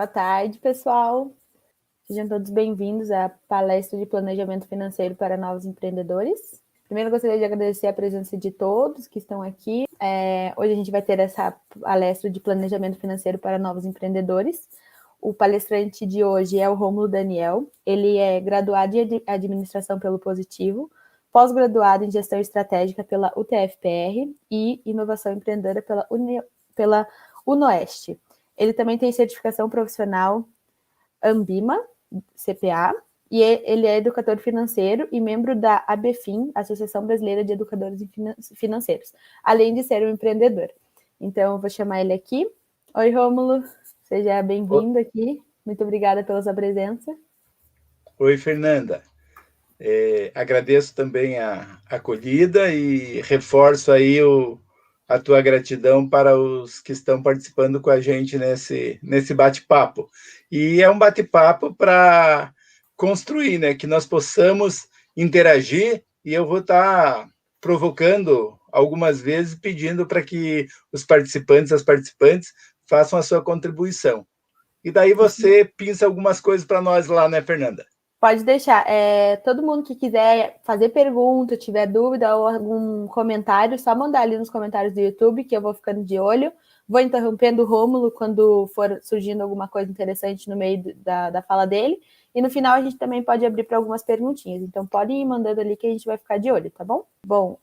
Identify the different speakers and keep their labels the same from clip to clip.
Speaker 1: Boa tarde, pessoal. Sejam todos bem-vindos à palestra de planejamento financeiro para novos empreendedores. Primeiro, gostaria de agradecer a presença de todos que estão aqui. Hoje a gente vai ter essa palestra de planejamento financeiro para novos empreendedores. O palestrante de hoje é o Rômulo Daniel. Ele é graduado em administração pelo Positivo, pós-graduado em gestão estratégica pela UTFPR e inovação empreendedora pela UNOeste. Ele também tem certificação profissional Ambima, CPA, e ele é educador financeiro e membro da ABFIN, Associação Brasileira de Educadores Financeiros, além de ser um empreendedor. Então, eu vou chamar ele aqui. Oi, Rômulo, seja bem-vindo aqui. Muito obrigada pela sua presença.
Speaker 2: Oi, Fernanda. Agradeço também a acolhida e reforço aí a tua gratidão para os que estão participando com a gente nesse bate-papo. E é um bate-papo para construir, né? Que nós possamos interagir, e eu vou estar provocando algumas vezes, pedindo para que os participantes, as participantes, façam a sua contribuição. E daí você pinça algumas coisas para nós lá, né, Fernanda?
Speaker 1: Pode deixar. Todo mundo que quiser fazer pergunta, tiver dúvida ou algum comentário, só mandar ali nos comentários do YouTube, que eu vou ficando de olho. Vou interrompendo o Rômulo quando for surgindo alguma coisa interessante no meio da fala dele. E no final a gente também pode abrir para algumas perguntinhas. Então pode ir mandando ali que a gente vai ficar de olho, tá bom? Bom,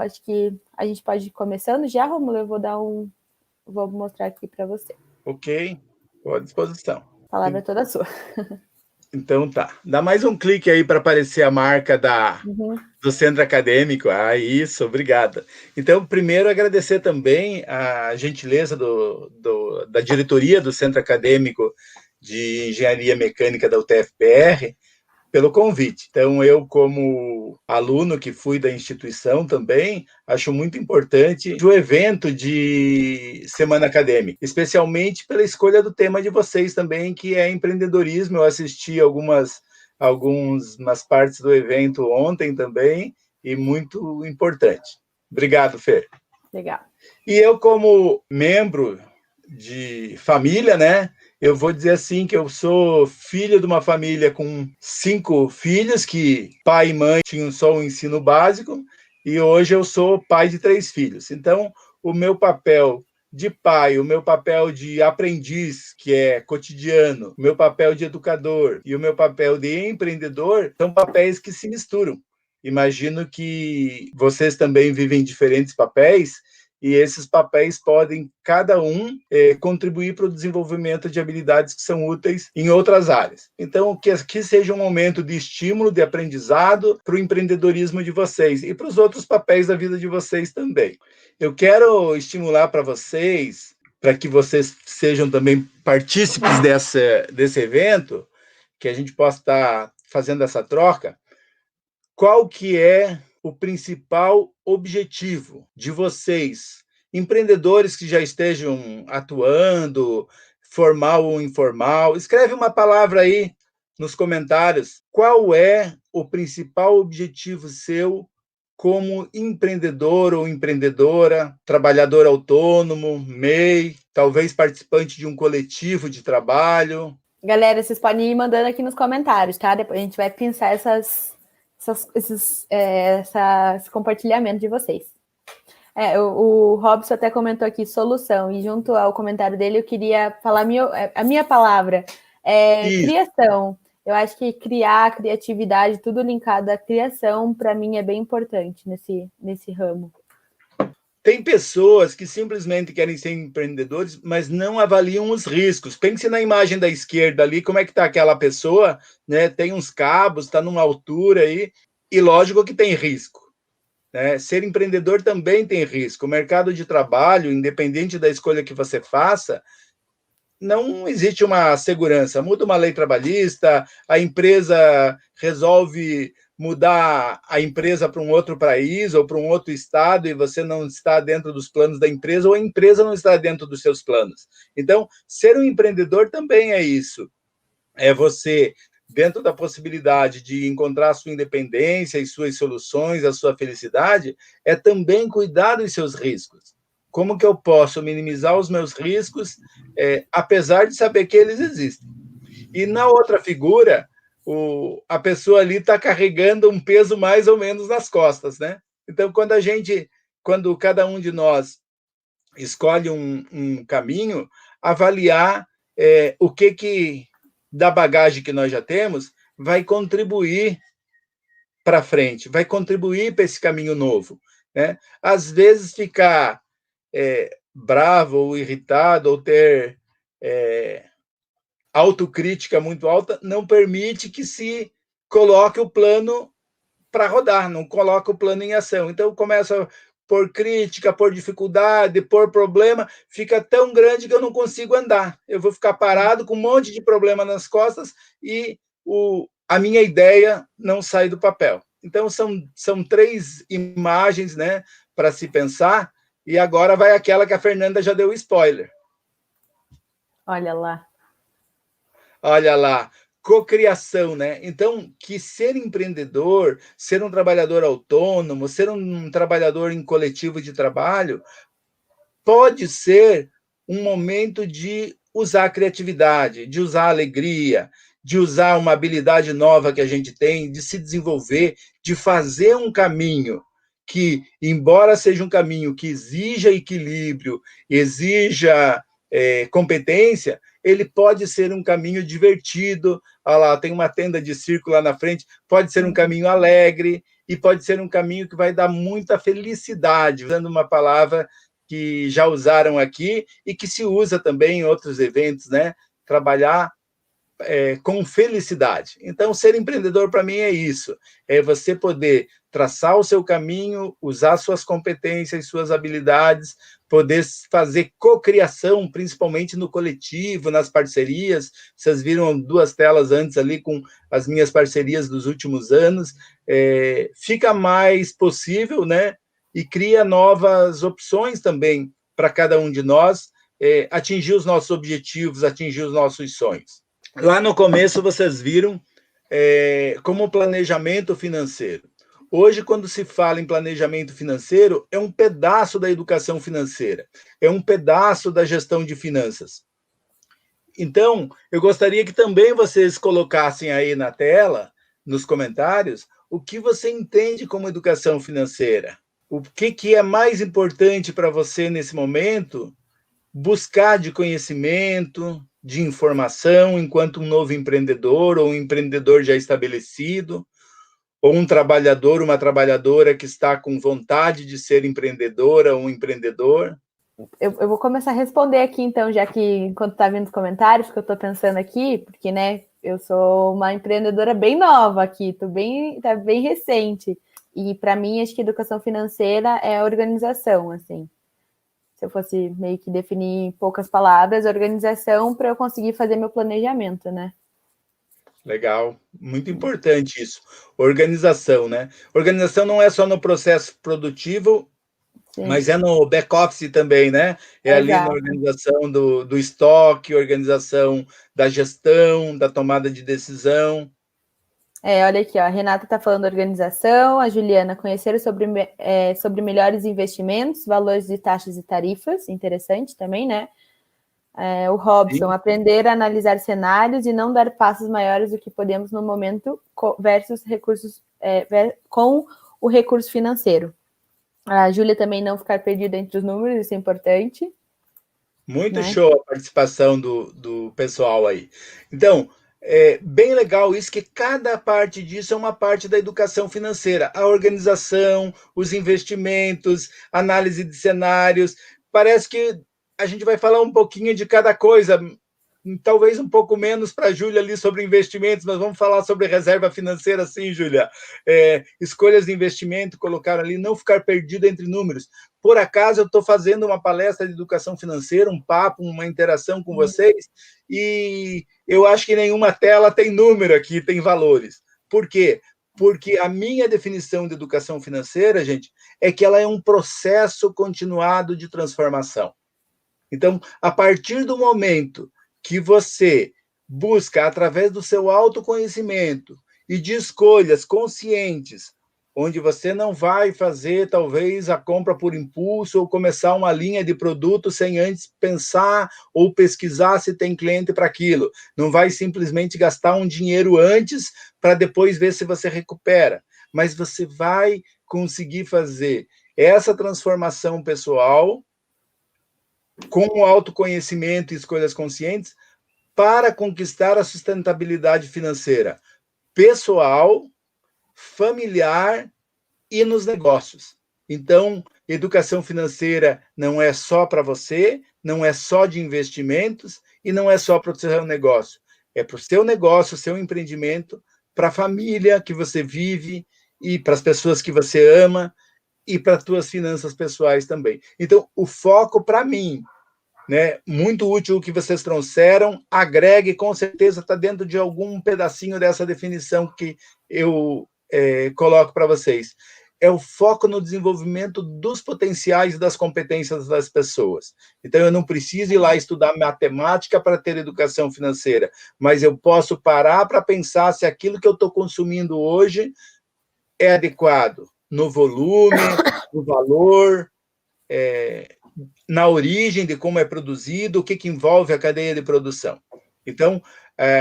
Speaker 1: acho que a gente pode ir começando já, Rômulo. Eu vou mostrar aqui para você.
Speaker 2: Ok, estou à disposição.
Speaker 1: A palavra é toda sua.
Speaker 2: Então tá. Dá mais um clique aí para aparecer a marca do Centro Acadêmico. Isso, obrigada. Então, primeiro, agradecer também a gentileza da diretoria do Centro Acadêmico de Engenharia Mecânica da UTFPR pelo convite. Então, eu, como aluno que fui da instituição também, acho muito importante o evento de Semana Acadêmica, especialmente pela escolha do tema de vocês também, que é empreendedorismo. Eu assisti algumas partes do evento ontem também, e muito importante. Obrigado, Fer.
Speaker 1: Legal.
Speaker 2: E eu, como membro de família, né? Eu vou dizer assim que eu sou filho de uma família com 5 filhos, que pai e mãe tinham só o ensino básico, e hoje eu sou pai de 3 filhos. Então, o meu papel de pai, o meu papel de aprendiz, que é cotidiano, o meu papel de educador e o meu papel de empreendedor são papéis que se misturam. Imagino que vocês também vivem diferentes papéis, e esses papéis podem, cada um, contribuir para o desenvolvimento de habilidades que são úteis em outras áreas. Então, que aqui seja um momento de estímulo, de aprendizado para o empreendedorismo de vocês e para os outros papéis da vida de vocês também. Eu quero estimular para vocês, para que vocês sejam também partícipes desse evento, que a gente possa estar fazendo essa troca. Qual que é o principal objetivo de vocês, empreendedores que já estejam atuando, formal ou informal? Escreve uma palavra aí nos comentários. Qual é o principal objetivo seu como empreendedor ou empreendedora, trabalhador autônomo, MEI, talvez participante de um coletivo de trabalho?
Speaker 1: Galera, vocês podem ir mandando aqui nos comentários, tá? Depois a gente vai pensar esse compartilhamento de vocês. O Robson até comentou aqui solução, e junto ao comentário dele eu queria falar a minha palavra, criação. Eu acho que criatividade, tudo linkado à criação, para mim é bem importante nesse ramo.
Speaker 2: Tem pessoas que simplesmente querem ser empreendedores, mas não avaliam os riscos. Pense na imagem da esquerda ali, como é que está aquela pessoa, né? Tem uns cabos, está numa altura aí, e lógico que tem risco, né? Ser empreendedor também tem risco. O mercado de trabalho, independente da escolha que você faça, não existe uma segurança. Muda uma lei trabalhista, a empresa resolve mudar a empresa para um outro país ou para um outro estado e você não está dentro dos planos da empresa, ou a empresa não está dentro dos seus planos. Então, ser um empreendedor também é isso. É você, dentro da possibilidade de encontrar a sua independência e suas soluções, a sua felicidade, é também cuidar dos seus riscos. como que eu posso minimizar os meus riscos, apesar de saber que eles existem. E na outra figura, a pessoa ali está carregando um peso mais ou menos nas costas, né? Então, quando cada um de nós escolhe um caminho, avaliar o que da bagagem que nós já temos vai contribuir para frente, vai contribuir para esse caminho novo, né? Às vezes ficar bravo ou irritado ou ter autocrítica muito alta não permite que se coloque o plano para rodar, não coloca o plano em ação. Então, começa por crítica, por dificuldade, por problema, fica tão grande que eu não consigo andar. Eu vou ficar parado com um monte de problema nas costas e a minha ideia não sai do papel. Então, são 3 imagens, né, para se pensar, e agora vai aquela que a Fernanda já deu spoiler.
Speaker 1: Olha lá.
Speaker 2: Olha lá, cocriação, né? Então, que ser empreendedor, ser um trabalhador autônomo, ser um trabalhador em coletivo de trabalho, pode ser um momento de usar a criatividade, de usar a alegria, de usar uma habilidade nova que a gente tem, de se desenvolver, de fazer um caminho que, embora seja um caminho que exija equilíbrio, exija competência, ele pode ser um caminho divertido. Olha lá, tem uma tenda de circo lá na frente, pode ser um caminho alegre e pode ser um caminho que vai dar muita felicidade, usando uma palavra que já usaram aqui e que se usa também em outros eventos, né? Trabalhar com felicidade. Então, ser empreendedor, para mim, é isso. É você poder traçar o seu caminho, usar suas competências, suas habilidades, poder fazer cocriação, principalmente no coletivo, nas parcerias. Vocês viram 2 telas antes ali com as minhas parcerias dos últimos anos. Fica mais possível, né? E cria novas opções também para cada um de nós atingir os nossos objetivos, atingir os nossos sonhos. Lá no começo, vocês viram como planejamento financeiro. Hoje, quando se fala em planejamento financeiro, é um pedaço da educação financeira, é um pedaço da gestão de finanças. Então, eu gostaria que também vocês colocassem aí na tela, nos comentários, o que você entende como educação financeira. O que é mais importante para você nesse momento buscar de conhecimento, de informação, enquanto um novo empreendedor ou um empreendedor já estabelecido, ou um trabalhador, uma trabalhadora que está com vontade de ser empreendedora ou um empreendedor?
Speaker 1: Eu vou começar a responder aqui, então, já que enquanto está vindo os comentários, que eu estou pensando aqui, porque, né, eu sou uma empreendedora bem nova aqui, tá bem recente. E, para mim, acho que educação financeira é a organização, assim. Se eu fosse meio que definir em poucas palavras, organização para eu conseguir fazer meu planejamento, né?
Speaker 2: Legal, muito importante isso. Organização, né? Organização não é só no processo produtivo, sim, mas é no back-office também, né? Ali na organização do estoque, organização da gestão, da tomada de decisão.
Speaker 1: Olha aqui, ó, a Renata está falando organização, a Juliana, conhecer sobre melhores investimentos, valores de taxas e tarifas, interessante também, né? O Robson, sim, aprender a analisar cenários e não dar passos maiores do que podemos no momento versus recursos com o recurso financeiro. A Júlia também não ficar perdida entre os números, isso é importante.
Speaker 2: Muito, né? Show a participação do pessoal aí. Então, é bem legal isso, que cada parte disso é uma parte da educação financeira. A organização, os investimentos, análise de cenários. Parece que a gente vai falar um pouquinho de cada coisa, talvez um pouco menos para a Júlia ali sobre investimentos, mas vamos falar sobre reserva financeira sim, Júlia. Escolhas de investimento, colocar ali, não ficar perdido entre números. Por acaso, eu estou fazendo uma palestra de educação financeira, um papo, uma interação com vocês, e eu acho que nenhuma tela tem número aqui, tem valores. Por quê? Porque a minha definição de educação financeira, gente, é que ela é um processo continuado de transformação. Então, a partir do momento que você busca, através do seu autoconhecimento e de escolhas conscientes, onde você não vai fazer, talvez, a compra por impulso ou começar uma linha de produto sem antes pensar ou pesquisar se tem cliente para aquilo. Não vai simplesmente gastar um dinheiro antes para depois ver se você recupera. Mas você vai conseguir fazer essa transformação pessoal com o autoconhecimento e escolhas conscientes para conquistar a sustentabilidade financeira pessoal, familiar e nos negócios. Então, educação financeira não é só para você, não é só de investimentos e não é só para o seu negócio. É para o seu negócio, seu empreendimento, para a família que você vive e para as pessoas que você ama e para as suas finanças pessoais também. Então, o foco para mim, né, muito útil o que vocês trouxeram, agregue, com certeza está dentro de algum pedacinho dessa definição que eu coloco para vocês. É o foco no desenvolvimento dos potenciais e das competências das pessoas. Então, eu não preciso ir lá estudar matemática para ter educação financeira, mas eu posso parar para pensar se aquilo que eu estou consumindo hoje é adequado no volume, no valor, na origem de como é produzido, o que envolve a cadeia de produção. Então,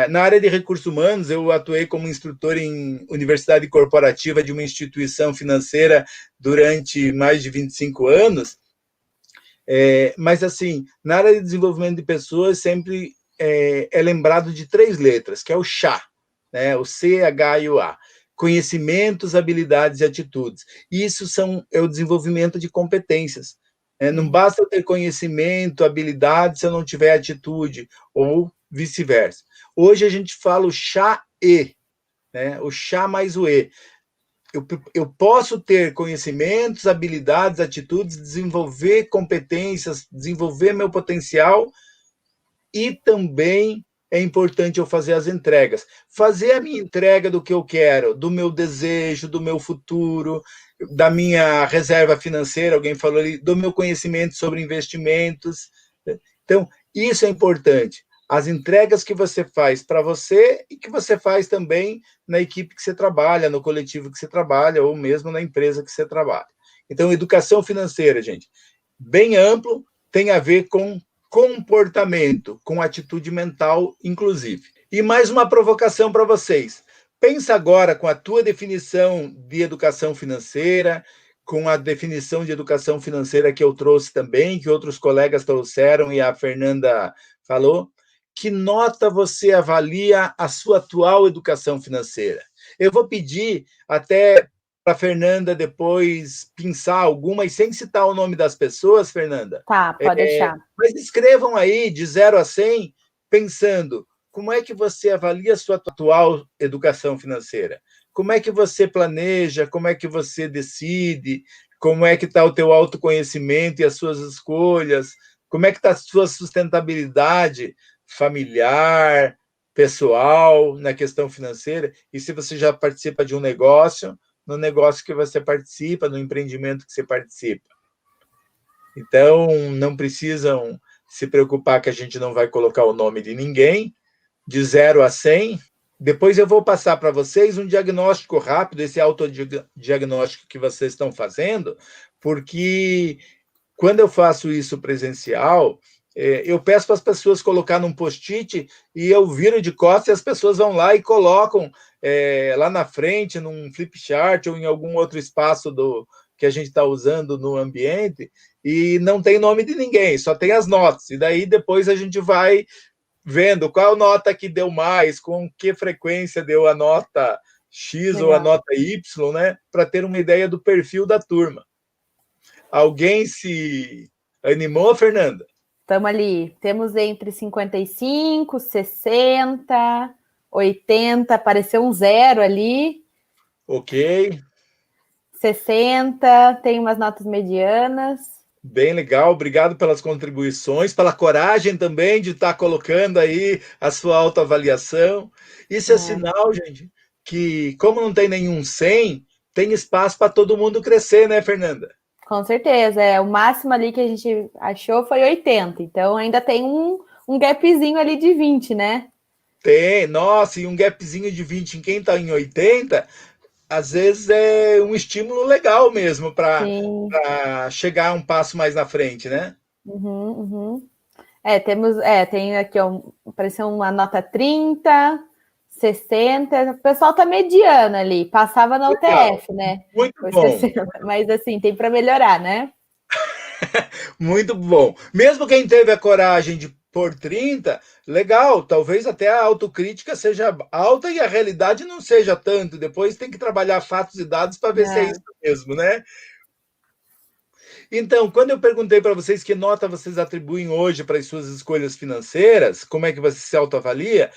Speaker 2: na área de recursos humanos, eu atuei como instrutor em universidade corporativa de uma instituição financeira durante mais de 25 anos, mas, assim, na área de desenvolvimento de pessoas, sempre é lembrado de 3 letras, que é o CHA, né? O C, H e o A. Conhecimentos, habilidades e atitudes. Isso é o desenvolvimento de competências. Não basta eu ter conhecimento, habilidade, se eu não tiver atitude, ou vice-versa. Hoje a gente fala o chá-e, né? O chá mais o e. Eu posso ter conhecimentos, habilidades, atitudes, desenvolver competências, desenvolver meu potencial, e também é importante eu fazer as entregas. Fazer a minha entrega do que eu quero, do meu desejo, do meu futuro, da minha reserva financeira, alguém falou ali, do meu conhecimento sobre investimentos. Então, isso é importante. As entregas que você faz para você e que você faz também na equipe que você trabalha, no coletivo que você trabalha, ou mesmo na empresa que você trabalha. Então, educação financeira, gente, bem amplo, tem a ver com comportamento, com atitude mental, inclusive. E mais uma provocação para vocês. Pensa agora com a tua definição de educação financeira, com a definição de educação financeira que eu trouxe também, que outros colegas trouxeram e a Fernanda falou. Que nota você avalia a sua atual educação financeira? Eu vou pedir até para a Fernanda depois pensar algumas, sem citar o nome das pessoas, Fernanda.
Speaker 1: Tá, pode deixar.
Speaker 2: Mas escrevam aí, de 0 a 100, pensando como é que você avalia a sua atual educação financeira. Como é que você planeja, como é que você decide, como é que está o teu autoconhecimento e as suas escolhas, como é que está a sua sustentabilidade familiar, pessoal, na questão financeira, e se você já participa de um negócio, no negócio que você participa, no empreendimento que você participa. Então, não precisam se preocupar que a gente não vai colocar o nome de ninguém, de 0 a 100. Depois eu vou passar para vocês um diagnóstico rápido, esse autodiagnóstico que vocês estão fazendo, porque quando eu faço isso presencial, eu peço para as pessoas colocar num post-it e eu viro de costas e as pessoas vão lá e colocam lá na frente, num flip chart ou em algum outro espaço que a gente está usando no ambiente, e não tem nome de ninguém, só tem as notas. E daí depois a gente vai vendo qual nota que deu mais, com que frequência deu a nota X Legal. Ou a nota Y, né? Para ter uma ideia do perfil da turma. Alguém se animou, Fernanda?
Speaker 1: Estamos ali, temos entre 55, 60, 80, apareceu um 0 ali.
Speaker 2: Ok.
Speaker 1: 60, tem umas notas medianas.
Speaker 2: Bem legal, obrigado pelas contribuições, pela coragem também de estar colocando aí a sua autoavaliação. Isso é sinal, gente, que como não tem nenhum 100, tem espaço para todo mundo crescer, né, Fernanda?
Speaker 1: Com certeza, o máximo ali que a gente achou foi 80, então ainda tem um gapzinho ali de 20, né?
Speaker 2: Tem, nossa, e um gapzinho de 20 em quem está em 80, às vezes é um estímulo legal mesmo para
Speaker 1: Sim.
Speaker 2: chegar um passo mais na frente, né?
Speaker 1: Uhum, uhum. Tem aqui, ó, apareceu uma nota 30, 60. O pessoal tá mediano ali, passava na
Speaker 2: Legal,
Speaker 1: UTF, né?
Speaker 2: muito
Speaker 1: Foi
Speaker 2: bom,
Speaker 1: 60, mas assim, tem para melhorar, né?
Speaker 2: muito bom. Mesmo quem teve a coragem de pôr 30, legal, talvez até a autocrítica seja alta e a realidade não seja tanto. Depois tem que trabalhar fatos e dados para ver se é
Speaker 1: É.
Speaker 2: isso mesmo, né? Então, quando eu perguntei para vocês que nota vocês atribuem hoje para as suas escolhas financeiras, como é que você se autoavalia?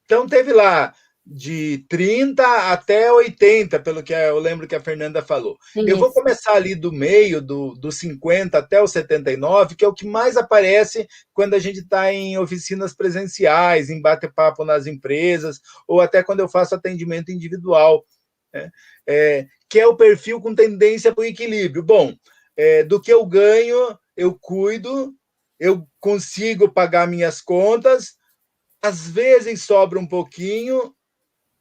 Speaker 2: Então, teve lá de 30 até 80, pelo que eu lembro que a Fernanda falou. Eu vou
Speaker 1: Isso.
Speaker 2: começar ali do meio, do 50 até o 79, que é o que mais aparece quando a gente está em oficinas presenciais, em bate-papo nas empresas, ou até quando eu faço atendimento individual, né? Que é o perfil com tendência para o equilíbrio. Bom, do que eu ganho, eu cuido, eu consigo pagar minhas contas, às vezes sobra um pouquinho,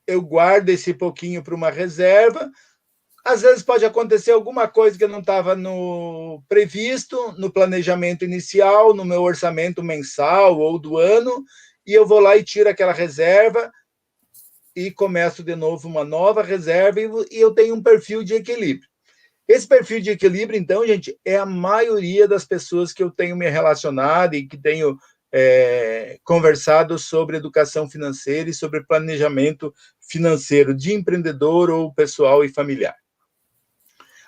Speaker 2: eu guardo esse pouquinho para uma reserva. Às vezes pode acontecer alguma coisa que não estava no previsto, no planejamento inicial, no meu orçamento mensal ou do ano, e eu vou lá e tiro aquela reserva e começo de novo uma nova reserva e eu tenho um perfil de equilíbrio. Esse perfil de equilíbrio, então, gente, é a maioria das pessoas que eu tenho me relacionado e que tenho conversado sobre educação financeira e sobre planejamento financeiro de empreendedor ou pessoal e familiar.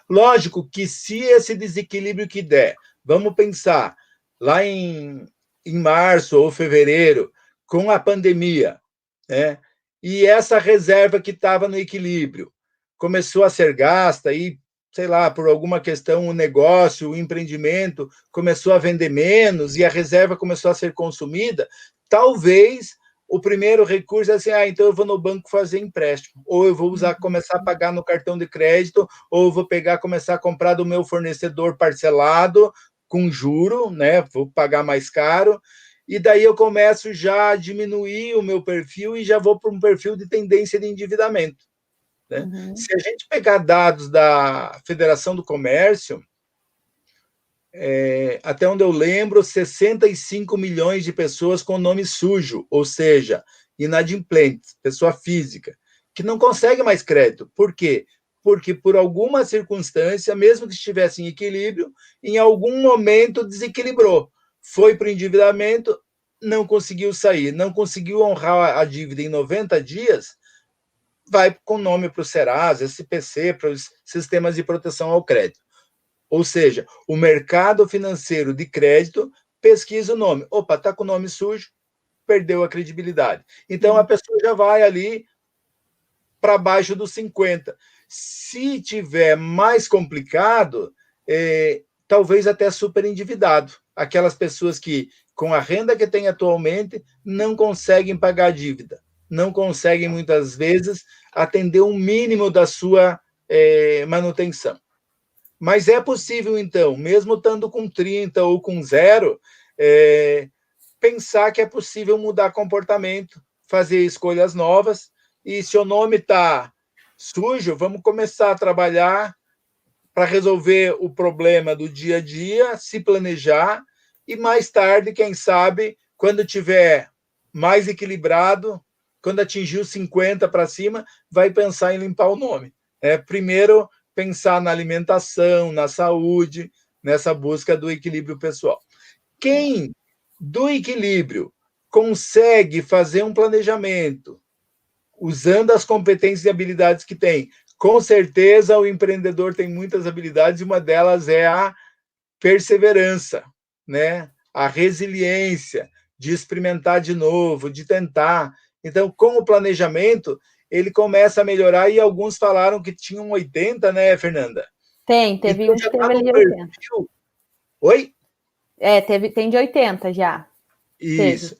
Speaker 2: Lógico que se esse desequilíbrio que der, vamos pensar lá em março ou fevereiro, com a pandemia, né? E essa reserva que estava no equilíbrio começou a ser gasta e, sei lá, por alguma questão, o negócio, o empreendimento começou a vender menos e a reserva começou a ser consumida, talvez o primeiro recurso é assim, então eu vou no banco fazer empréstimo, ou eu vou usar, começar a pagar no cartão de crédito, ou eu vou pegar, começar a comprar do meu fornecedor parcelado, com juro, né? Vou pagar mais caro, e daí eu começo já a diminuir o meu perfil e já vou para um perfil de tendência de endividamento, né?
Speaker 1: Uhum.
Speaker 2: Se a gente pegar dados da Federação do Comércio, até onde eu lembro, 65 milhões de pessoas com nome sujo, ou seja, inadimplentes, pessoa física, que não consegue mais crédito. Por quê? Porque por alguma circunstância, mesmo que estivesse em equilíbrio, em algum momento desequilibrou. Foi para o endividamento, não conseguiu sair, não conseguiu honrar a dívida em 90 dias, vai com nome para o Serasa, SPC, para os sistemas de proteção ao crédito. Ou seja, o mercado financeiro de crédito pesquisa o nome. Opa, está com o nome sujo, perdeu a credibilidade. Então, a pessoa já vai ali para baixo dos 50. Se tiver mais complicado, talvez até super endividado. Aquelas pessoas que, com a renda que tem atualmente, não conseguem pagar a dívida. Não conseguem, muitas vezes, atender um mínimo da sua manutenção. Mas é possível, então, mesmo estando com 30 ou com zero, pensar que é possível mudar comportamento, fazer escolhas novas, e se o nome está sujo, vamos começar a trabalhar para resolver o problema do dia a dia, se planejar, e mais tarde, quem sabe, quando tiver mais equilibrado, quando atingir os 50 para cima, vai pensar em limpar o nome. Primeiro, pensar na alimentação, na saúde, nessa busca do equilíbrio pessoal. Quem do equilíbrio consegue fazer um planejamento usando as competências e habilidades que tem, com certeza o empreendedor tem muitas habilidades e uma delas é a perseverança, né? A resiliência de experimentar de novo, de tentar. Então, com o planejamento, ele começa a melhorar e alguns falaram que tinham 80, né, Fernanda?
Speaker 1: Teve
Speaker 2: Então
Speaker 1: um
Speaker 2: já
Speaker 1: que teve
Speaker 2: estava
Speaker 1: ali
Speaker 2: um
Speaker 1: de 80.
Speaker 2: perfil. Oi?
Speaker 1: Tem de 80 já. Teve.
Speaker 2: Isso.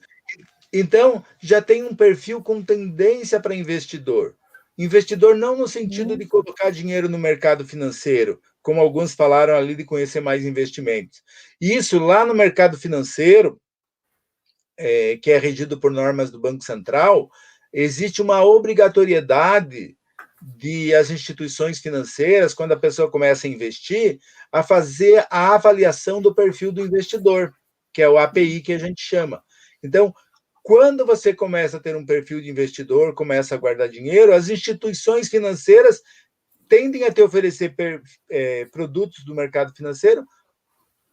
Speaker 2: Então, já tem um perfil com tendência para investidor. Investidor não no sentido de colocar dinheiro no mercado financeiro, como alguns falaram ali de conhecer mais investimentos. Isso lá no mercado financeiro, que é regido por normas do Banco Central, existe uma obrigatoriedade as instituições financeiras, quando a pessoa começa a investir, a fazer a avaliação do perfil do investidor, que é o API que a gente chama. Então, quando você começa a ter um perfil de investidor, começa a guardar dinheiro, as instituições financeiras tendem a te oferecer produtos do mercado financeiro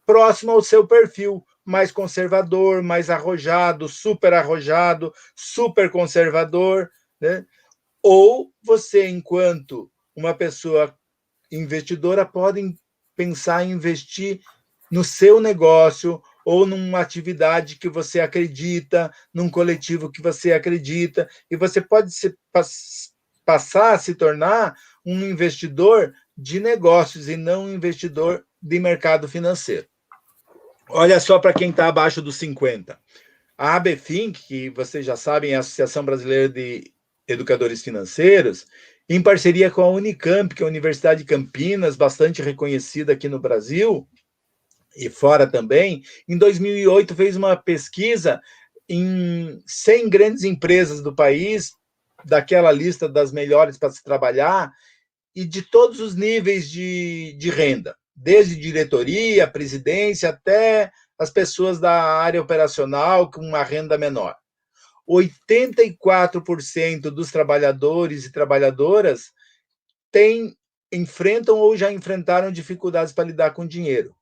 Speaker 2: próximo ao seu perfil, mais conservador, mais arrojado, super conservador, né? Ou você, enquanto uma pessoa investidora, pode pensar em investir no seu negócio ou numa atividade que você acredita, num coletivo que você acredita, e você pode passar a se tornar um investidor de negócios e não um investidor de mercado financeiro. Olha só para quem está abaixo dos 50. A ABFINC, que vocês já sabem, é a Associação Brasileira de Educadores Financeiros, em parceria com a Unicamp, que é a Universidade de Campinas, bastante reconhecida aqui no Brasil e fora também, em 2008 fez uma pesquisa em 100 grandes empresas do país, daquela lista das melhores para se trabalhar, e de todos os níveis de renda, desde diretoria, presidência, até as pessoas da área operacional com uma renda menor. 84% dos trabalhadores e trabalhadoras enfrentam ou já enfrentaram dificuldades para lidar com dinheiro,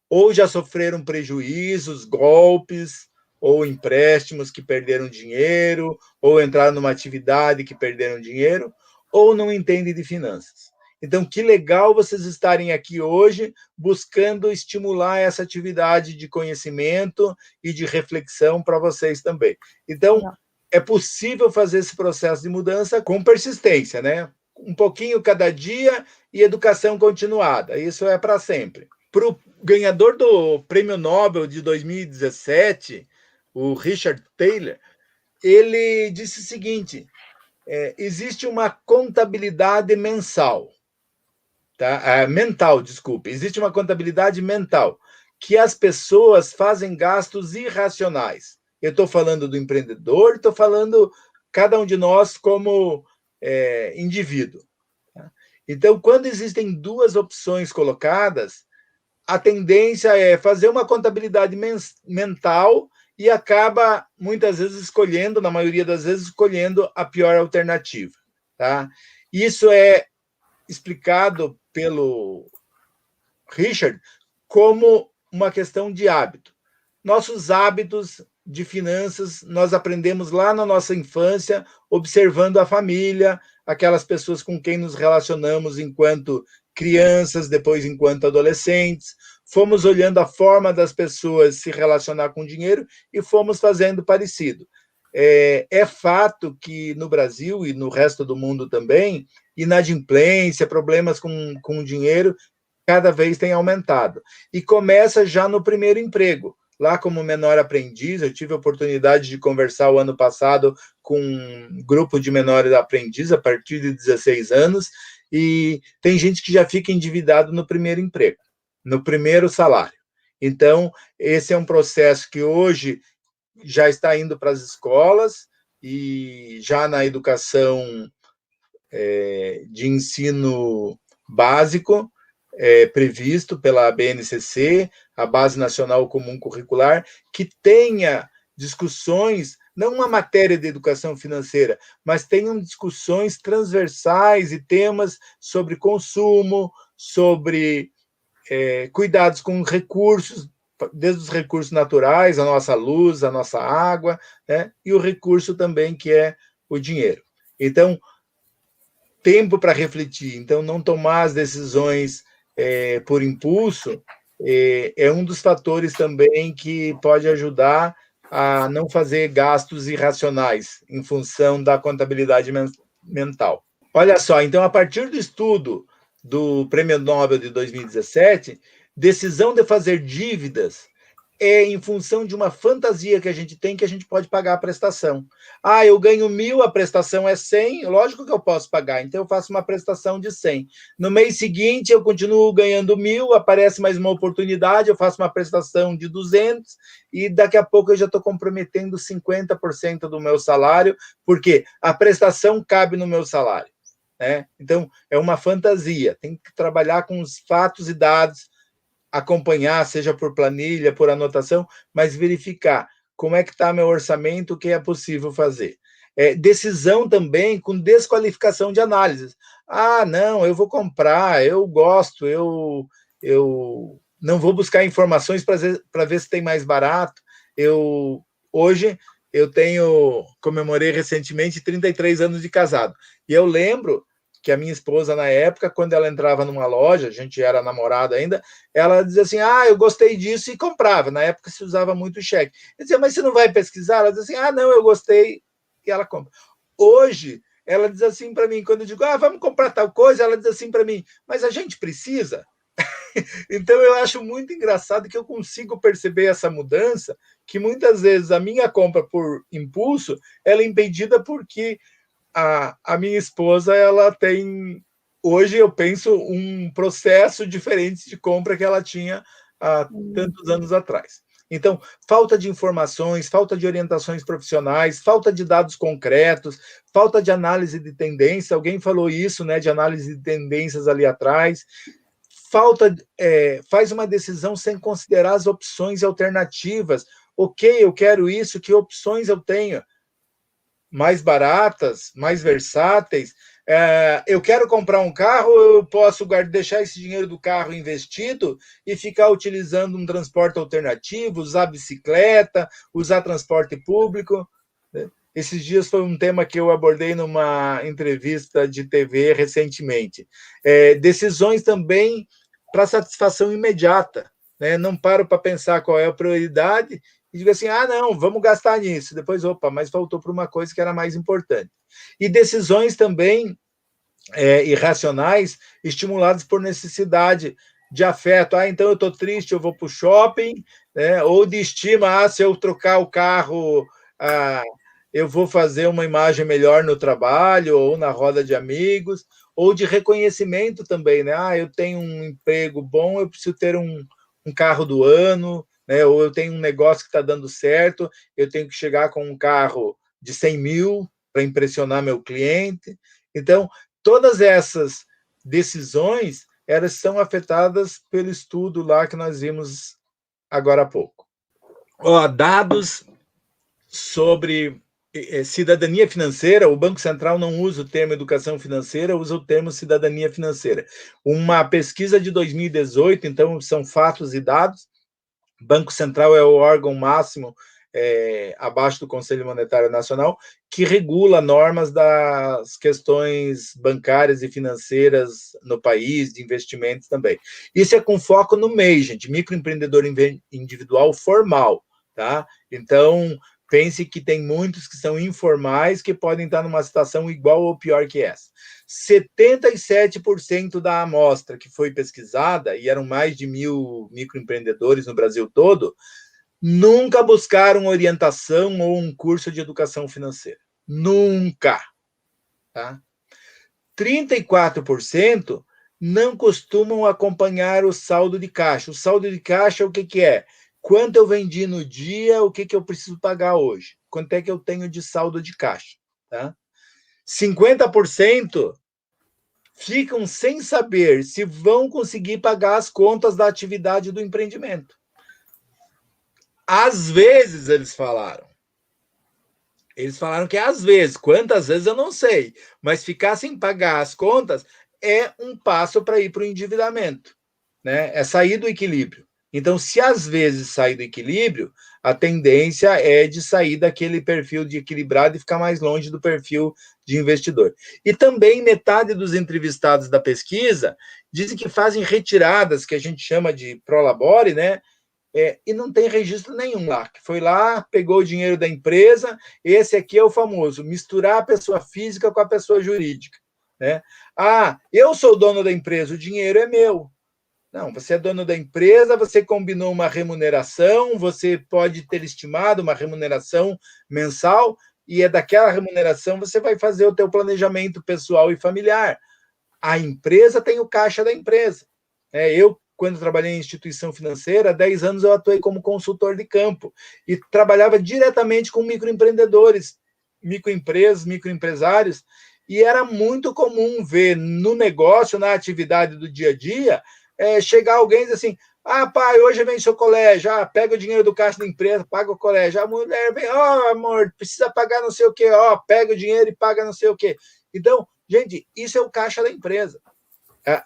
Speaker 2: ou já sofreram prejuízos, golpes, ou empréstimos que perderam dinheiro, ou entraram numa atividade que perderam dinheiro, ou não entendem de finanças. Então, que legal vocês estarem aqui hoje buscando estimular essa atividade de conhecimento e de reflexão para vocês também. Então, é possível fazer esse processo de mudança com persistência, né? Um pouquinho cada dia e educação continuada. Isso é para sempre. Para o ganhador do Prêmio Nobel de 2017, o Richard Thaler, ele disse o seguinte: existe uma contabilidade mensal. Existe uma contabilidade mental, que as pessoas fazem gastos irracionais. Eu estou falando do empreendedor, estou falando cada um de nós como indivíduo. Tá? Então, quando existem duas opções colocadas, a tendência é fazer uma contabilidade mental e acaba, muitas vezes, na maioria das vezes, escolhendo a pior alternativa. Tá? Isso é explicado pelo Richard como uma questão de hábito. Nossos hábitos de finanças nós aprendemos lá na nossa infância, observando a família, aquelas pessoas com quem nos relacionamos enquanto crianças, depois enquanto adolescentes. Fomos olhando a forma das pessoas se relacionar com o dinheiro e fomos fazendo parecido. É fato que no Brasil e no resto do mundo também, inadimplência, problemas com dinheiro, cada vez tem aumentado. E começa já no primeiro emprego. Lá como menor aprendiz, eu tive a oportunidade de conversar o ano passado com um grupo de menores aprendizes a partir de 16 anos, e tem gente que já fica endividado no primeiro emprego, no primeiro salário. Então, esse é um processo que hoje já está indo para as escolas e já na educação de ensino básico, previsto pela BNCC, a Base Nacional Comum Curricular, que tenha discussões, não uma matéria de educação financeira, mas tenham discussões transversais e temas sobre consumo, sobre cuidados com recursos, desde os recursos naturais, a nossa luz, a nossa água, né? E o recurso também que é o dinheiro. Então, tempo para refletir. Então, não tomar as decisões por impulso é um dos fatores também que pode ajudar a não fazer gastos irracionais em função da contabilidade mental. Olha só, então, a partir do estudo do Prêmio Nobel de 2017, decisão de fazer dívidas é em função de uma fantasia que a gente tem, que a gente pode pagar a prestação. Ah, eu ganho 1.000, a prestação é 100, lógico que eu posso pagar, então eu faço uma prestação de 100. No mês seguinte, eu continuo ganhando 1.000, aparece mais uma oportunidade, eu faço uma prestação de 200, e daqui a pouco eu já estou comprometendo 50% do meu salário, porque a prestação cabe no meu salário. né? Então, é uma fantasia. Tem que trabalhar com os fatos e dados, acompanhar, seja por planilha, por anotação, mas verificar como é que está meu orçamento, o que é possível fazer. Decisão também com desqualificação de análise. Ah, não, eu vou comprar, eu gosto, eu não vou buscar informações para ver se tem mais barato. Hoje eu comemorei recentemente 33 anos de casado. E eu lembro que a minha esposa, na época, quando ela entrava numa loja, a gente era namorado ainda, ela dizia assim, eu gostei disso, e comprava. Na época se usava muito cheque. Eu dizia, mas você não vai pesquisar? Ela dizia assim, não, eu gostei, e ela compra. Hoje, ela diz assim para mim, quando eu digo, vamos comprar tal coisa, ela diz assim para mim, mas a gente precisa? Então, eu acho muito engraçado que eu consigo perceber essa mudança, que muitas vezes a minha compra por impulso, ela é impedida porque a minha esposa, ela tem, hoje eu penso, um processo diferente de compra que ela tinha há tantos anos atrás. Então, falta de informações, falta de orientações profissionais, falta de dados concretos, falta de análise de tendência, alguém falou isso, né, de análise de tendências ali atrás, faz uma decisão sem considerar as opções alternativas. Ok, eu quero isso, que opções eu tenho? Mais baratas, mais versáteis. Eu quero comprar um carro, eu posso deixar esse dinheiro do carro investido e ficar utilizando um transporte alternativo, usar bicicleta, usar transporte público. Esses dias foi um tema que eu abordei numa entrevista de TV recentemente. Decisões também para satisfação imediata, né? Não paro para pensar qual é a prioridade e digo assim, não, vamos gastar nisso. Depois, mas faltou para uma coisa que era mais importante. E decisões também irracionais, estimuladas por necessidade de afeto. Então eu estou triste, eu vou para o shopping, né? Ou de estima, se eu trocar o carro, eu vou fazer uma imagem melhor no trabalho ou na roda de amigos, ou de reconhecimento também, né? Eu tenho um emprego bom, eu preciso ter um carro do ano, né? Ou eu tenho um negócio que está dando certo, eu tenho que chegar com um carro de 100 mil para impressionar meu cliente. Então, todas essas decisões, elas são afetadas pelo estudo lá que nós vimos agora há pouco. Dados sobre cidadania financeira, o Banco Central não usa o termo educação financeira, usa o termo cidadania financeira. Uma pesquisa de 2018, então são fatos e dados. O Banco Central é o órgão máximo abaixo do Conselho Monetário Nacional, que regula normas das questões bancárias e financeiras no país, de investimentos também. Isso é com foco no MEI, gente, microempreendedor individual formal, tá? Então, pense que tem muitos que são informais que podem estar numa situação igual ou pior que essa. 77% da amostra que foi pesquisada, e eram mais de 1.000 microempreendedores no Brasil todo, nunca buscaram orientação ou um curso de educação financeira. Nunca. Tá? 34% não costumam acompanhar o saldo de caixa. O saldo de caixa, o que é? Quanto eu vendi no dia, o que eu preciso pagar hoje? Quanto é que eu tenho de saldo de caixa? Tá? 50% ficam sem saber se vão conseguir pagar as contas da atividade do empreendimento. Às vezes, eles falaram. Eles falaram que às vezes, quantas vezes eu não sei, mas ficar sem pagar as contas é um passo para ir para o endividamento, né? É sair do equilíbrio. Então, se às vezes sair do equilíbrio, a tendência é de sair daquele perfil de equilibrado e ficar mais longe do perfil de investidor. E também metade dos entrevistados da pesquisa dizem que fazem retiradas, que a gente chama de prolabore, né? E não tem registro nenhum lá, que foi lá, pegou o dinheiro da empresa, esse aqui é o famoso, misturar a pessoa física com a pessoa jurídica, né? Eu sou dono da empresa, o dinheiro é meu. Não, você é dono da empresa, você combinou uma remuneração, você pode ter estimado uma remuneração mensal, e é daquela remuneração você vai fazer o teu planejamento pessoal e familiar. A empresa tem o caixa da empresa. Eu, quando trabalhei em instituição financeira, há 10 anos eu atuei como consultor de campo e trabalhava diretamente com microempreendedores, microempresas, microempresários, E era muito comum ver no negócio, na atividade do dia a dia, chegar alguém e dizer assim, pai, hoje vem seu colégio, pega o dinheiro do caixa da empresa, paga o colégio. A mulher vem, amor, precisa pagar não sei o quê, pega o dinheiro e paga não sei o quê. Então, gente, isso é o caixa da empresa.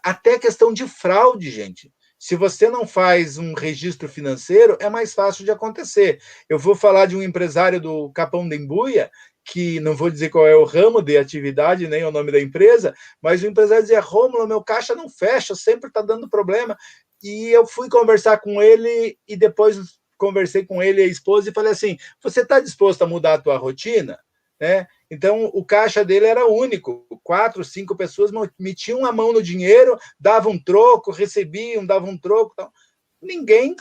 Speaker 2: Até questão de fraude, gente. Se você não faz um registro financeiro, é mais fácil de acontecer. Eu vou falar de um empresário do Capão da Embuia, que não vou dizer qual é o ramo de atividade, nem o nome da empresa, mas o empresário dizia, Rômulo, meu caixa não fecha, sempre está dando problema. E eu fui conversar com ele e depois conversei com ele e a esposa e falei assim, você está disposto a mudar a tua rotina? Né? Então, o caixa dele era único. 4, 5 pessoas metiam a mão no dinheiro, davam um troco, recebiam, davam um troco. Então, ninguém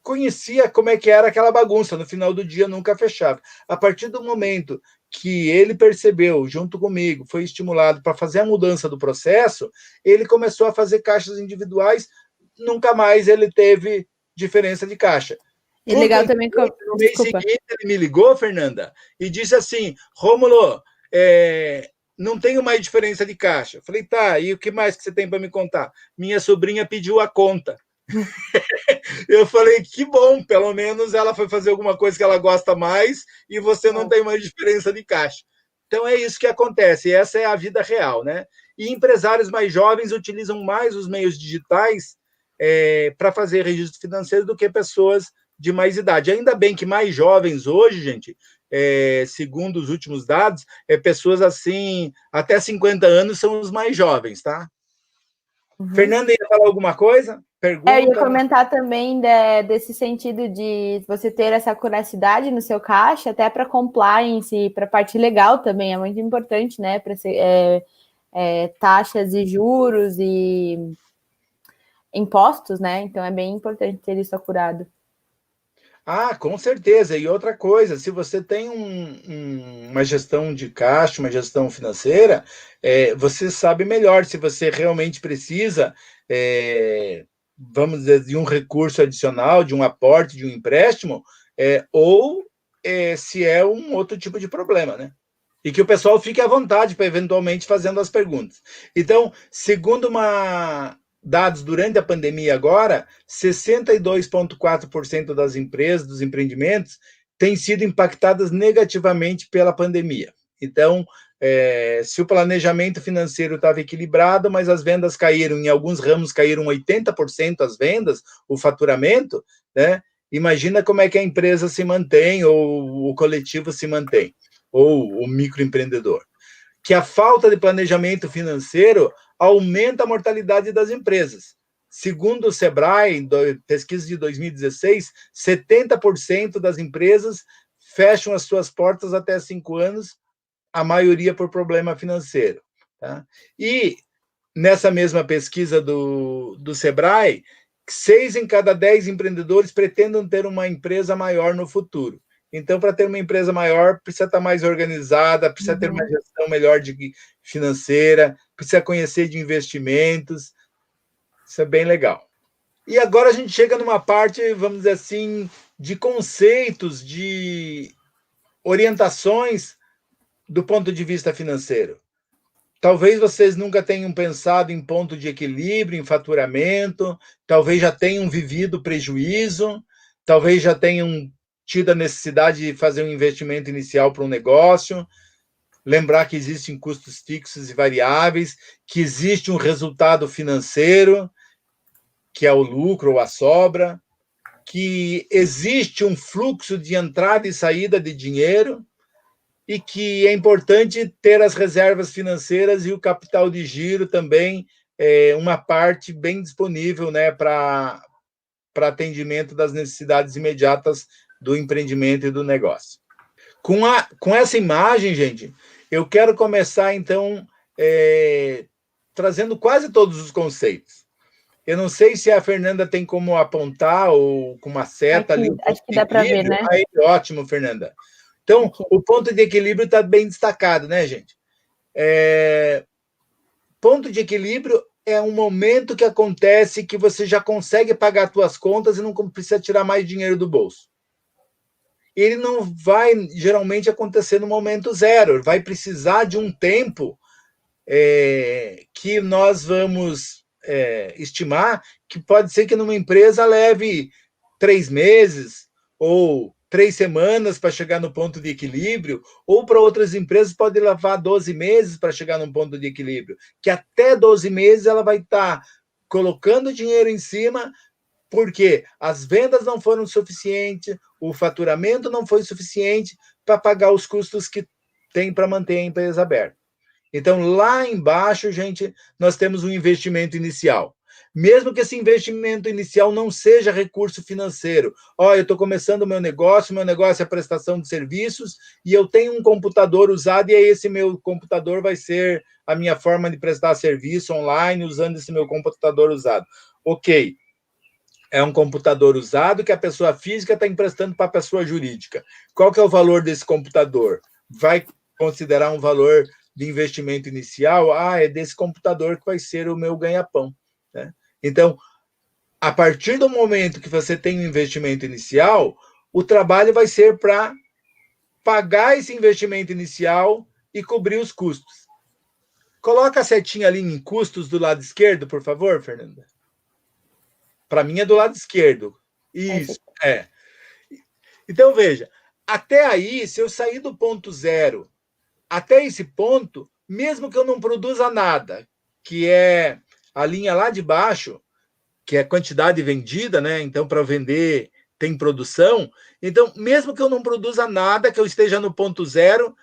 Speaker 2: conhecia como é que era aquela bagunça. No final do dia, nunca fechava. A partir do momento que ele percebeu, junto comigo, foi estimulado para fazer a mudança do processo, ele começou a fazer caixas individuais, nunca mais ele teve diferença de caixa.
Speaker 1: E legal também que
Speaker 2: no mês seguinte ele me ligou, Fernanda, e disse assim, Rômulo, não tenho mais diferença de caixa. Falei, tá, e o que mais que você tem para me contar? Minha sobrinha pediu a conta. Eu falei, que bom, pelo menos ela foi fazer alguma coisa que ela gosta mais e você não tem mais diferença de caixa. Então é isso que acontece, essa é a vida real, né? E empresários mais jovens utilizam mais os meios digitais para fazer registro financeiro do que pessoas de mais idade. Ainda bem que mais jovens hoje, gente, segundo os últimos dados, pessoas assim, até 50 anos são os mais jovens, tá? Uhum. Fernanda, ia falar alguma coisa?
Speaker 1: Pergunta. Eu ia comentar também desse sentido de você ter essa curiosidade no seu caixa, até para compliance, para a parte legal também, é muito importante, né? Para taxas e juros e impostos, né? Então é bem importante ter isso acurado.
Speaker 2: Com certeza. E outra coisa, se você tem uma gestão de caixa, uma gestão financeira, você sabe melhor se você realmente precisa, vamos dizer, de um recurso adicional, de um aporte, de um empréstimo, ou se é um outro tipo de problema, né? E que o pessoal fique à vontade para eventualmente fazendo as perguntas. Então, segundo dados durante a pandemia agora, 62,4% das empresas, dos empreendimentos, têm sido impactadas negativamente pela pandemia. Então, se o planejamento financeiro estava equilibrado, mas as vendas caíram, em alguns ramos caíram 80% as vendas, o faturamento, né? Imagina como é que a empresa se mantém, ou o coletivo se mantém, ou o microempreendedor. Que a falta de planejamento financeiro aumenta a mortalidade das empresas. Segundo o Sebrae, pesquisa de 2016, 70% das empresas fecham as suas portas até 5 anos, a maioria por problema financeiro. Tá? E nessa mesma pesquisa do Sebrae, 6 em cada 10 empreendedores pretendem ter uma empresa maior no futuro. Então, para ter uma empresa maior, precisa estar mais organizada, precisa ter uma gestão melhor financeira, precisa conhecer de investimentos. Isso é bem legal. E agora a gente chega numa parte, vamos dizer assim, de conceitos, de orientações do ponto de vista financeiro. Talvez vocês nunca tenham pensado em ponto de equilíbrio, em faturamento, talvez já tenham vivido prejuízo, talvez já tenham tido a necessidade de fazer um investimento inicial para um negócio, lembrar que existem custos fixos e variáveis, que existe um resultado financeiro, que é o lucro ou a sobra, que existe um fluxo de entrada e saída de dinheiro, e que é importante ter as reservas financeiras e o capital de giro também, uma parte bem disponível, né, para atendimento das necessidades imediatas do empreendimento e do negócio. Com essa imagem, gente, eu quero começar, então, trazendo quase todos os conceitos. Eu não sei se a Fernanda tem como apontar ou com uma seta
Speaker 1: aqui,
Speaker 2: ali.
Speaker 1: Acho que dá para ver, né?
Speaker 2: Aí, ótimo, Fernanda. Então, o ponto de equilíbrio está bem destacado, né, gente? Ponto de equilíbrio é um momento que acontece que você já consegue pagar suas contas e não precisa tirar mais dinheiro do bolso. Ele não vai, geralmente, acontecer no momento zero. Vai precisar de um tempo que nós vamos estimar que pode ser que numa empresa leve 3 meses ou 3 semanas para chegar no ponto de equilíbrio, ou para outras empresas pode levar 12 meses para chegar num ponto de equilíbrio, que até 12 meses ela vai estar colocando dinheiro em cima, porque as vendas não foram suficientes, o faturamento não foi suficiente para pagar os custos que tem para manter a empresa aberta. Então, lá embaixo, gente, nós temos um investimento inicial. Mesmo que esse investimento inicial não seja recurso financeiro. Eu estou começando o meu negócio é prestação de serviços, e eu tenho um computador usado, e esse meu computador vai ser a minha forma de prestar serviço online, usando esse meu computador usado. Ok, é um computador usado que a pessoa física está emprestando para a pessoa jurídica. Qual que é o valor desse computador? Vai considerar um valor de investimento inicial? É desse computador que vai ser o meu ganha-pão, né? Então, a partir do momento que você tem um investimento inicial, o trabalho vai ser para pagar esse investimento inicial e cobrir os custos. Coloca a setinha ali em custos do lado esquerdo, por favor, Fernanda. Para mim é do lado esquerdo. Isso, Então, veja, até aí, se eu sair do ponto zero até esse ponto, mesmo que eu não produza nada, que é a linha lá de baixo, que é quantidade vendida, né? Então, para vender, tem produção. Então, mesmo que eu não produza nada, que eu esteja no ponto zero,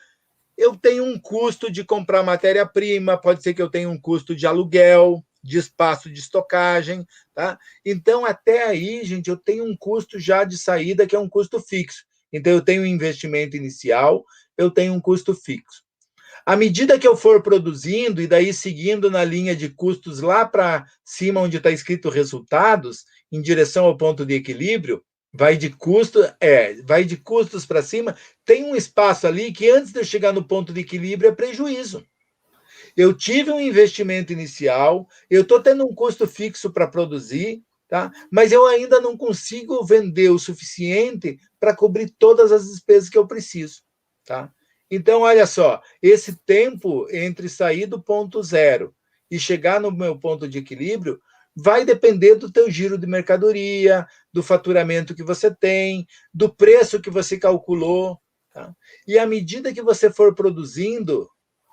Speaker 2: eu tenho um custo de comprar matéria-prima, pode ser que eu tenha um custo de aluguel, de espaço de estocagem, tá? Então, até aí, gente, eu tenho um custo já de saída, que é um custo fixo. Então, eu tenho um investimento inicial, eu tenho um custo fixo. À medida que eu for produzindo, e daí seguindo na linha de custos lá para cima, onde está escrito resultados, em direção ao ponto de equilíbrio, vai de custos para cima, tem um espaço ali que antes de eu chegar no ponto de equilíbrio é prejuízo. Eu tive um investimento inicial, eu estou tendo um custo fixo para produzir, tá? Mas eu ainda não consigo vender o suficiente para cobrir todas as despesas que eu preciso, tá? Então, olha só, esse tempo entre sair do ponto zero e chegar no meu ponto de equilíbrio vai depender do teu giro de mercadoria, do faturamento que você tem, do preço que você calculou, tá? E à medida que você for produzindo,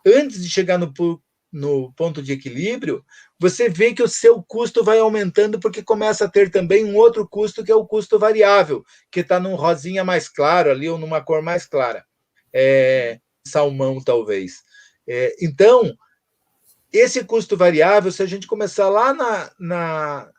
Speaker 2: antes de chegar no ponto de equilíbrio, você vê que o seu custo vai aumentando, porque começa a ter também um outro custo, que é o custo variável, que está num rosinha mais claro ali, ou numa cor mais clara. Salmão, talvez. Então, esse custo variável, se a gente começar lá na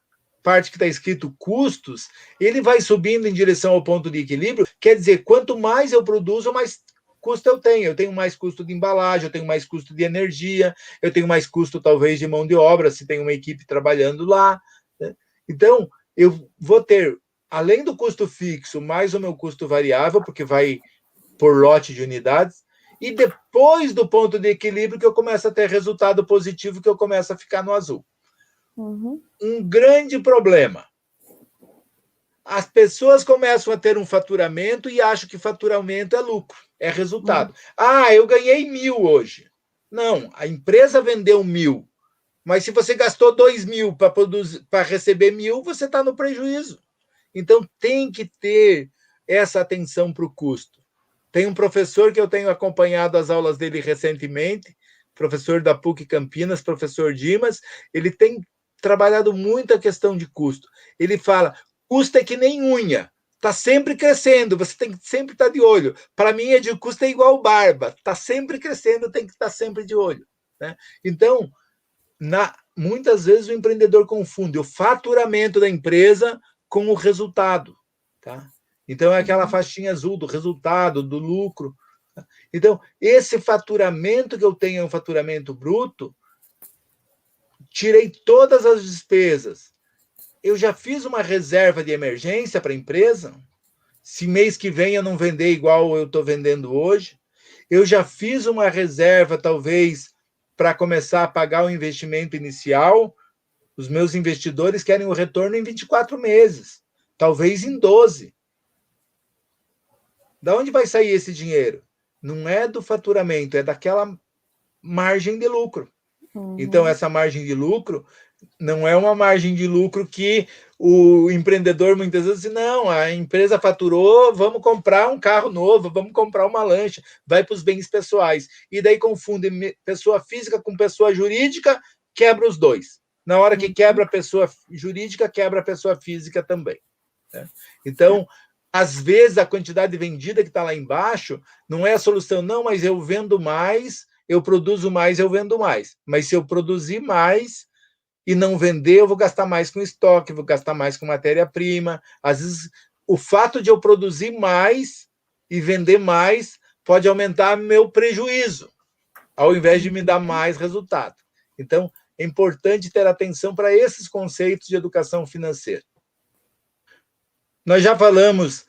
Speaker 2: parte que está escrito custos, ele vai subindo em direção ao ponto de equilíbrio. Quer dizer, quanto mais eu produzo, mais custo eu tenho. Eu tenho mais custo de embalagem, eu tenho mais custo de energia, eu tenho mais custo, talvez, de mão de obra, se tem uma equipe trabalhando lá, né? Então, eu vou ter, além do custo fixo, mais o meu custo variável, porque vai por lote de unidades, e depois do ponto de equilíbrio que eu começo a ter resultado positivo, que eu começo a ficar no azul.
Speaker 1: Uhum.
Speaker 2: Um grande problema. As pessoas começam a ter um faturamento e acham que faturamento é lucro, é resultado. Eu ganhei 1.000 hoje. Não, a empresa vendeu 1.000, mas se você gastou 2.000 para receber 1.000, você está no prejuízo. Então, tem que ter essa atenção para o custo. Tem um professor que eu tenho acompanhado as aulas dele recentemente, professor da PUC Campinas, professor Dimas, ele tem trabalhado muito a questão de custo. Ele fala, custo é que nem unha, está sempre crescendo, você tem que sempre estar de olho. Para mim, de custo é igual barba, está sempre crescendo, tem que estar sempre de olho, né? Então, muitas vezes o empreendedor confunde o faturamento da empresa com o resultado, tá? Então, é aquela faixinha azul do resultado, do lucro. Então, esse faturamento que eu tenho é um faturamento bruto, tirei todas as despesas. Eu já fiz uma reserva de emergência para a empresa. Se mês que vem eu não vender igual eu estou vendendo hoje, eu já fiz uma reserva, talvez, para começar a pagar o investimento inicial. Os meus investidores querem o retorno em 24 meses, talvez em 12. Da onde vai sair esse dinheiro? Não é do faturamento, é daquela margem de lucro, Então, essa margem de lucro não é uma margem de lucro que o empreendedor muitas vezes diz, não, a empresa faturou, vamos comprar um carro novo, vamos comprar uma lancha, vai para os bens pessoais. E daí confunde pessoa física com pessoa jurídica, quebra os dois. Na hora que quebra a pessoa jurídica, quebra a pessoa física também. Né? Então, às vezes, a quantidade vendida que está lá embaixo não é a solução, não, mas eu vendo mais, eu produzo mais, eu vendo mais. Mas se eu produzir mais e não vender, eu vou gastar mais com estoque, vou gastar mais com matéria-prima. Às vezes, o fato de eu produzir mais e vender mais pode aumentar meu prejuízo, ao invés de me dar mais resultado. Então, é importante ter atenção para esses conceitos de educação financeira. Nós já falamos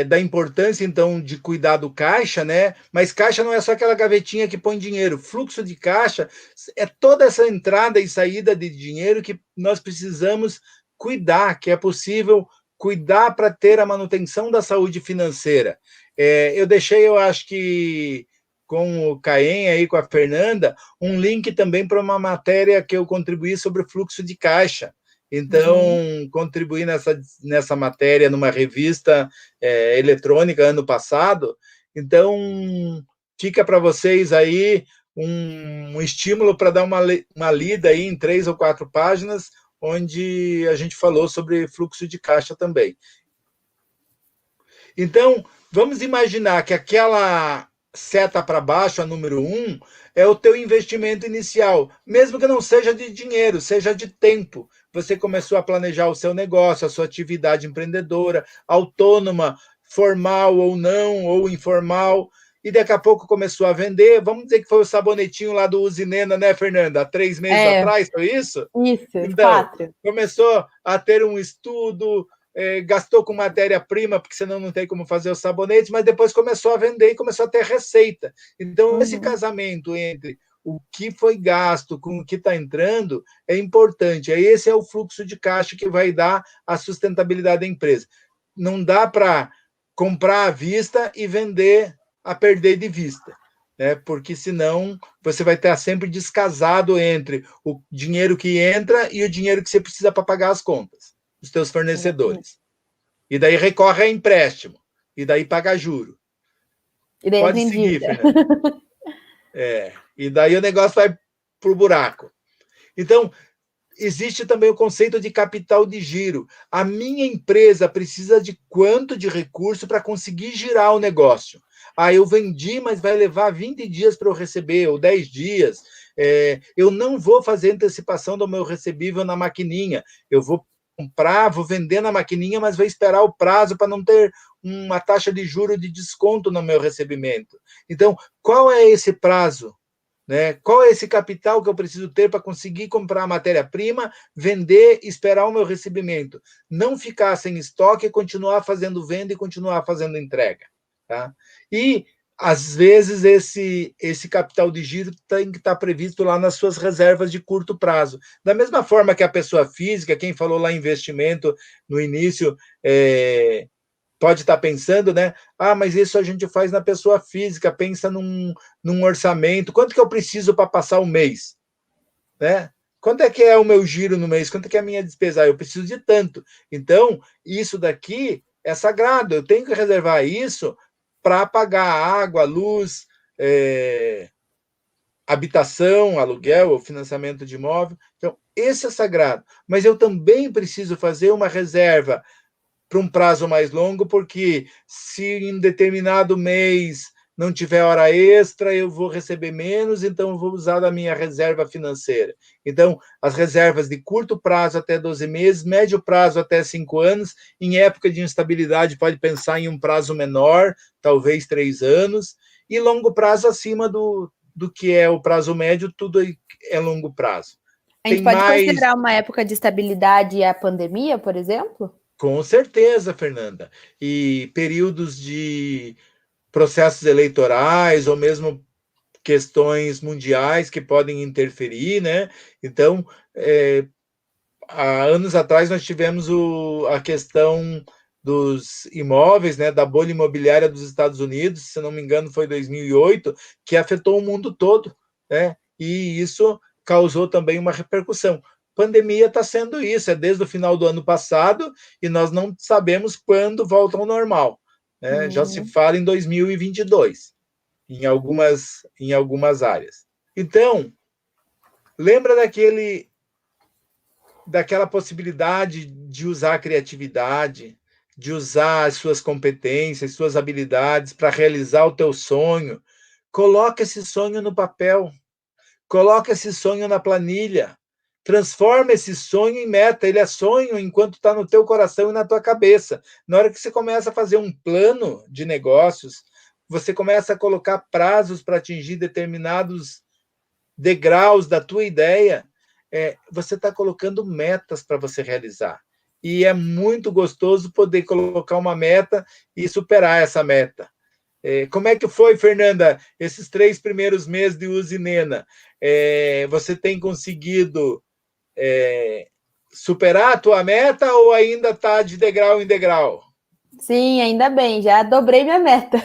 Speaker 2: da importância, então, de cuidar do caixa, né? Mas caixa não é só aquela gavetinha que põe dinheiro. Fluxo de caixa é toda essa entrada e saída de dinheiro que nós precisamos cuidar, que é possível cuidar para ter a manutenção da saúde financeira. Eu deixei, eu acho que com o Caem aí, com a Fernanda, um link também para uma matéria que eu contribuí sobre o fluxo de caixa. Então, contribuí nessa matéria numa revista eletrônica ano passado. Então, fica para vocês aí um estímulo para dar uma lida aí em 3 ou 4 páginas, onde a gente falou sobre fluxo de caixa também. Então, vamos imaginar que aquela seta para baixo, a número 1, é o teu investimento inicial, mesmo que não seja de dinheiro, seja de tempo. Você começou a planejar o seu negócio, a sua atividade empreendedora, autônoma, formal ou não, ou informal, e daqui a pouco começou a vender. Vamos dizer que foi o sabonetinho lá do Usinena, né, Fernanda? Há 3 meses atrás, foi isso?
Speaker 1: Isso,
Speaker 2: então,
Speaker 1: 4.
Speaker 2: Começou a ter um estudo, gastou com matéria-prima, porque senão não tem como fazer o sabonete, mas depois começou a vender e começou a ter receita. Então, esse casamento entre o que foi gasto com o que está entrando é importante. Esse é o fluxo de caixa que vai dar a sustentabilidade da empresa. Não dá para comprar à vista e vender a perder de vista, né? Porque senão você vai estar sempre descasado entre o dinheiro que entra e o dinheiro que você precisa para pagar as contas dos teus fornecedores. E daí recorre a empréstimo. E daí paga juro.
Speaker 1: E daí
Speaker 2: Pode seguir, Fernanda. E daí o negócio vai para o buraco. Então, existe também o conceito de capital de giro. A minha empresa precisa de quanto de recurso para conseguir girar o negócio? Eu vendi, mas vai levar 20 dias para eu receber, ou 10 dias. Eu não vou fazer antecipação do meu recebível na maquininha. Eu vou comprar, vou vender na maquininha, mas vou esperar o prazo para não ter uma taxa de juro de desconto no meu recebimento. Então, qual é esse prazo? Né? Qual é esse capital que eu preciso ter para conseguir comprar a matéria-prima, vender, esperar o meu recebimento? Não ficar sem estoque, continuar fazendo venda e continuar fazendo entrega. Tá? E, às vezes, esse capital de giro tem que estar previsto lá nas suas reservas de curto prazo. Da mesma forma que a pessoa física, quem falou lá investimento no início, pode estar pensando, né? Mas isso a gente faz na pessoa física, pensa num orçamento. Quanto que eu preciso para passar o mês? Né? Quanto é que é o meu giro no mês? Quanto é que é a minha despesa? Eu preciso de tanto. Então, isso daqui é sagrado. Eu tenho que reservar isso para pagar água, luz, habitação, aluguel ou financiamento de imóvel. Então, esse é sagrado. Mas eu também preciso fazer uma reserva para um prazo mais longo, porque se em determinado mês não tiver hora extra, eu vou receber menos, então eu vou usar da minha reserva financeira. Então, as reservas de curto prazo até 12 meses, médio prazo até 5 anos, em época de instabilidade pode pensar em um prazo menor, talvez 3 anos, e longo prazo acima do que é o prazo médio, tudo é longo prazo.
Speaker 1: A gente pode considerar uma época de estabilidade a pandemia, por exemplo?
Speaker 2: Com certeza, Fernanda. E períodos de processos eleitorais ou mesmo questões mundiais que podem interferir, né? Então, há anos atrás nós tivemos a questão dos imóveis, né, da bolha imobiliária dos Estados Unidos, se não me engano foi 2008, que afetou o mundo todo, né? E isso causou também uma repercussão. Pandemia está sendo isso, é desde o final do ano passado e nós não sabemos quando volta ao normal. Né? Já se fala em 2022, em algumas áreas. Então, lembra daquela possibilidade de usar a criatividade, de usar as suas competências, suas habilidades para realizar o teu sonho. Coloca esse sonho no papel, coloca esse sonho na planilha, transforma esse sonho em meta. Ele é sonho enquanto está no teu coração e na tua cabeça. Na hora que você começa a fazer um plano de negócios, você começa a colocar prazos para atingir determinados degraus da tua ideia, você está colocando metas para você realizar. E é muito gostoso poder colocar uma meta e superar essa meta. Como é que foi, Fernanda, esses 3 primeiros meses de Usinena? Você tem conseguido superar a tua meta ou ainda está de degrau em degrau?
Speaker 1: Sim, ainda bem, já dobrei minha meta.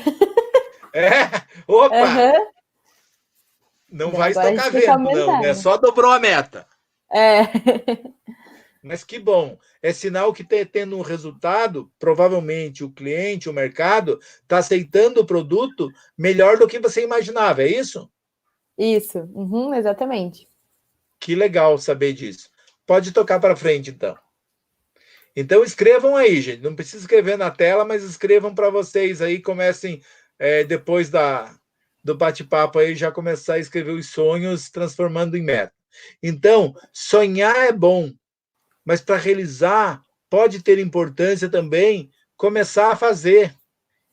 Speaker 2: Opa!
Speaker 1: Uhum.
Speaker 2: Não
Speaker 1: Daí
Speaker 2: vai
Speaker 1: agora a
Speaker 2: estocar
Speaker 1: gente tem que
Speaker 2: vento, não,
Speaker 1: aumentar,
Speaker 2: né?
Speaker 1: né?
Speaker 2: Só dobrou a meta.
Speaker 1: É.
Speaker 2: Mas que bom, é sinal que está tendo um resultado, provavelmente o cliente, o mercado, está aceitando o produto melhor do que você imaginava, é isso?
Speaker 1: Isso, exatamente.
Speaker 2: Que legal saber disso. Pode tocar para frente, então. Então escrevam aí, gente. Não precisa escrever na tela, mas escrevam para vocês aí. Comecem depois do bate-papo aí, já começar a escrever os sonhos, transformando em meta. Então, sonhar é bom, mas para realizar pode ter importância também começar a fazer.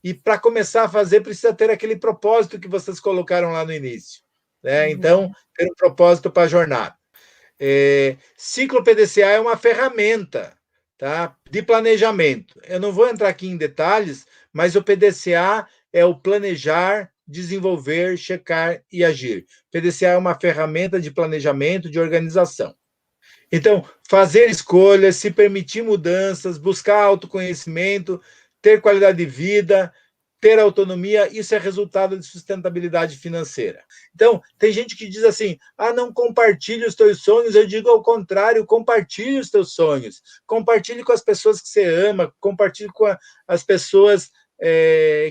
Speaker 2: E para começar a fazer, precisa ter aquele propósito que vocês colocaram lá no início. Né? Então, ter um propósito para a jornada. Ciclo PDCA é uma ferramenta, tá, de planejamento. Eu não vou entrar aqui em detalhes, mas o PDCA é o planejar, desenvolver, checar e agir. PDCA é uma ferramenta de planejamento, de organização. Então, fazer escolhas, se permitir mudanças, buscar autoconhecimento, ter qualidade de vida, ter autonomia, isso é resultado de sustentabilidade financeira. Então, tem gente que diz assim, não compartilhe os teus sonhos. Eu digo ao contrário, compartilhe os teus sonhos. Compartilhe com as pessoas que você ama, compartilhe com as pessoas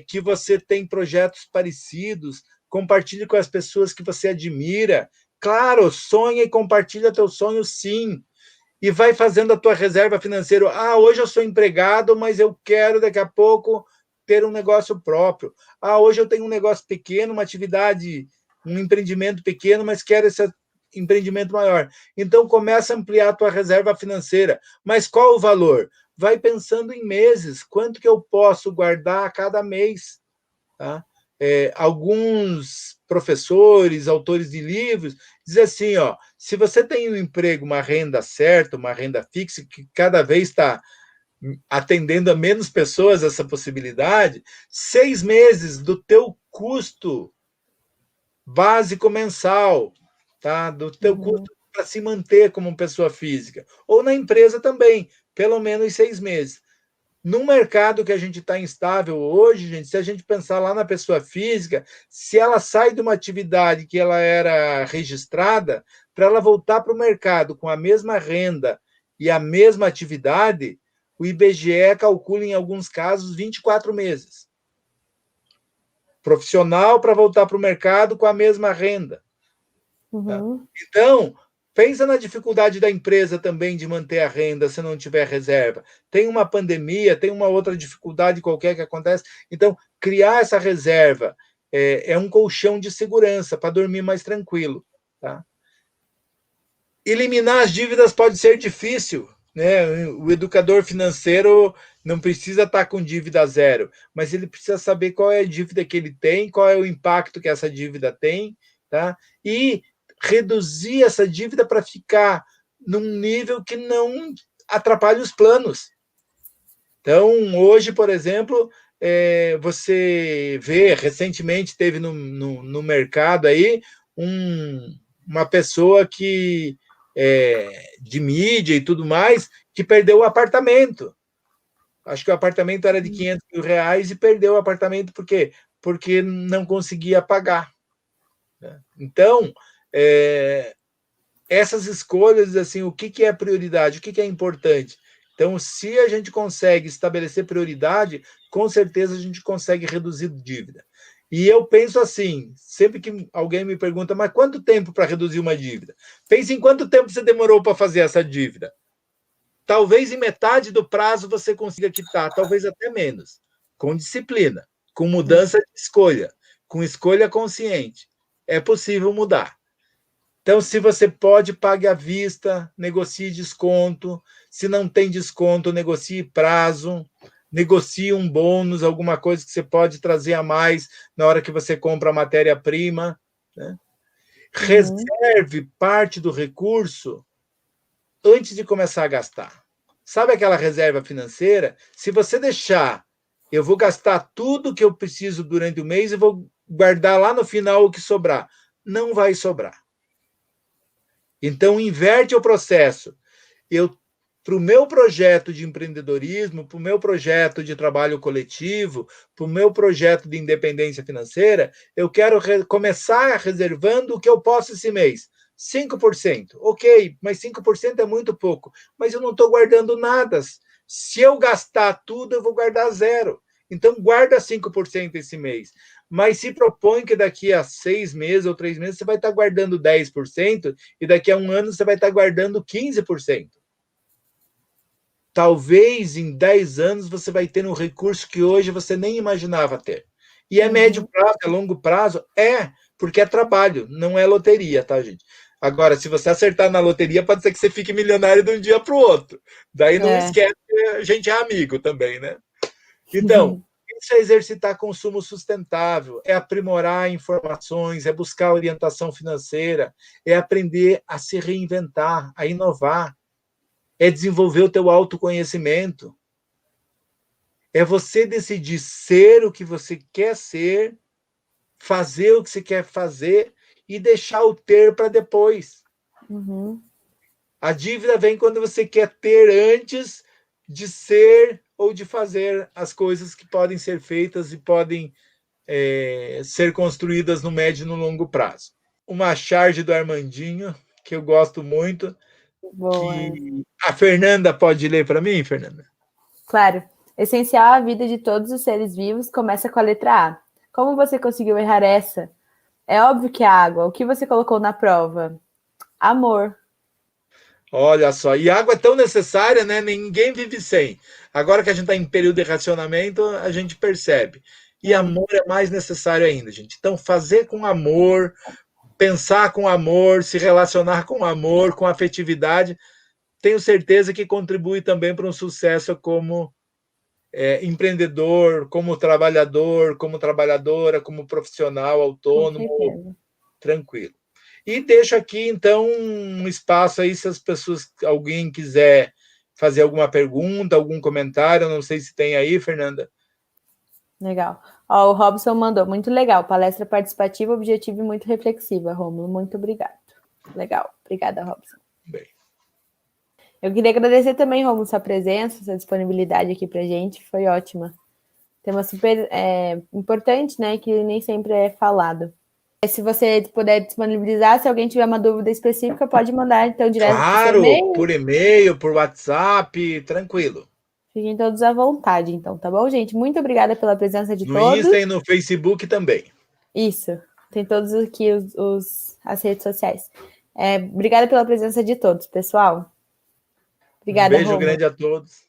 Speaker 2: que você tem projetos parecidos, compartilhe com as pessoas que você admira. Claro, sonha e compartilha teu sonho, sim. E vai fazendo a tua reserva financeira. Hoje eu sou empregado, mas eu quero daqui a pouco ter um negócio próprio. Hoje eu tenho um negócio pequeno, uma atividade, um empreendimento pequeno, mas quero esse empreendimento maior. Então, começa a ampliar a tua reserva financeira. Mas qual o valor? Vai pensando em meses. Quanto que eu posso guardar a cada mês? Tá? Alguns professores, autores de livros, dizem assim, se você tem um emprego, uma renda certa, uma renda fixa, que cada vez está atendendo a menos pessoas essa possibilidade, 6 meses do teu custo básico mensal, tá? Do teu custo para se manter como pessoa física, ou na empresa também, pelo menos 6 meses. Num mercado que a gente está instável hoje, gente, se a gente pensar lá na pessoa física, se ela sai de uma atividade que ela era registrada, para ela voltar para o mercado com a mesma renda e a mesma atividade, o IBGE calcula, em alguns casos, 24 meses. Profissional para voltar para o mercado com a mesma renda. Tá? Então, pensa na dificuldade da empresa também de manter a renda se não tiver reserva. Tem uma pandemia, tem uma outra dificuldade qualquer que acontece. Então, criar essa reserva é um colchão de segurança para dormir mais tranquilo. Tá? Eliminar as dívidas pode ser difícil. Né? O educador financeiro não precisa estar com dívida zero, mas ele precisa saber qual é a dívida que ele tem, qual é o impacto que essa dívida tem, tá? E reduzir essa dívida para ficar num nível que não atrapalhe os planos. Então, hoje, por exemplo, você vê, recentemente teve no mercado aí uma pessoa que de mídia e tudo mais, que perdeu o apartamento. Acho que o apartamento era de R$500 mil e perdeu o apartamento por quê? Porque não conseguia pagar. Então, essas escolhas, assim, o que é prioridade, o que é importante. Então, se a gente consegue estabelecer prioridade, com certeza a gente consegue reduzir dívida. E eu penso assim, sempre que alguém me pergunta, mas quanto tempo para reduzir uma dívida? Pense em quanto tempo você demorou para fazer essa dívida. Talvez em metade do prazo você consiga quitar, talvez até menos, com disciplina, com mudança de escolha, com escolha consciente. É possível mudar. Então, se você pode, pague à vista, negocie desconto. Se não tem desconto, negocie prazo, negocie um bônus, alguma coisa que você pode trazer a mais na hora que você compra a matéria-prima. Né? Reserve parte do recurso antes de começar a gastar. Sabe aquela reserva financeira? Se você deixar, eu vou gastar tudo que eu preciso durante o mês e vou guardar lá no final o que sobrar. Não vai sobrar. Então, inverte o processo. Para o meu projeto de empreendedorismo, para o meu projeto de trabalho coletivo, para o meu projeto de independência financeira, eu quero começar reservando o que eu posso esse mês. 5%. Ok, mas 5% é muito pouco. Mas eu não estou guardando nada. Se eu gastar tudo, eu vou guardar zero. Então, guarda 5% esse mês. Mas se propõe que daqui a 6 meses ou 3 meses você vai estar guardando 10% e daqui a um ano você vai estar guardando 15%. Talvez em 10 anos você vai ter um recurso que hoje você nem imaginava ter. E é médio prazo, é longo prazo? É, porque é trabalho, não é loteria, tá, gente? Agora, se você acertar na loteria, pode ser que você fique milionário de um dia para o outro. Daí não esquece que a gente é amigo também, né? Então, isso é exercitar consumo sustentável, é aprimorar informações, é buscar orientação financeira, é aprender a se reinventar, a inovar, é desenvolver o teu autoconhecimento, é você decidir ser o que você quer ser, fazer o que você quer fazer e deixar o ter para depois. A dívida vem quando você quer ter antes de ser ou de fazer as coisas que podem ser feitas e podem ser construídas no médio e no longo prazo. Uma charge do Armandinho, que eu gosto muito, que a Fernanda pode ler para mim, Fernanda?
Speaker 1: Claro. Essencial à vida de todos os seres vivos começa com a letra A. Como você conseguiu errar essa? É óbvio que é água. O que você colocou na prova? Amor.
Speaker 2: Olha só, e água é tão necessária, né? Ninguém vive sem. Agora que a gente está em período de racionamento, a gente percebe. E amor é mais necessário ainda, gente. Então, fazer com amor, pensar com amor, se relacionar com amor, com afetividade, tenho certeza que contribui também para um sucesso como empreendedor, como trabalhador, como trabalhadora, como profissional autônomo, tranquilo. E deixo aqui, então, um espaço aí, se as pessoas, alguém quiser fazer alguma pergunta, algum comentário, não sei se tem aí, Fernanda.
Speaker 1: Legal. Ó, o Robson mandou, muito legal, palestra participativa, objetiva e muito reflexiva, Rômulo, muito obrigado. Legal, obrigada, Robson.
Speaker 2: Bem.
Speaker 1: Eu queria agradecer também, Rômulo, sua presença, sua disponibilidade aqui pra gente, foi ótima. Tema super importante, né, que nem sempre é falado. Se você puder disponibilizar, se alguém tiver uma dúvida específica, pode mandar, então, direto
Speaker 2: Claro,
Speaker 1: e-mail.
Speaker 2: por e-mail, por WhatsApp, tranquilo.
Speaker 1: Fiquem todos à vontade, então, tá bom, gente? Muito obrigada pela presença de
Speaker 2: no
Speaker 1: todos.
Speaker 2: No Insta e no Facebook também.
Speaker 1: Isso, tem todos aqui as redes sociais. Obrigada pela presença de todos, pessoal. Obrigada,
Speaker 2: beijo
Speaker 1: Rômulo.
Speaker 2: grande a todos.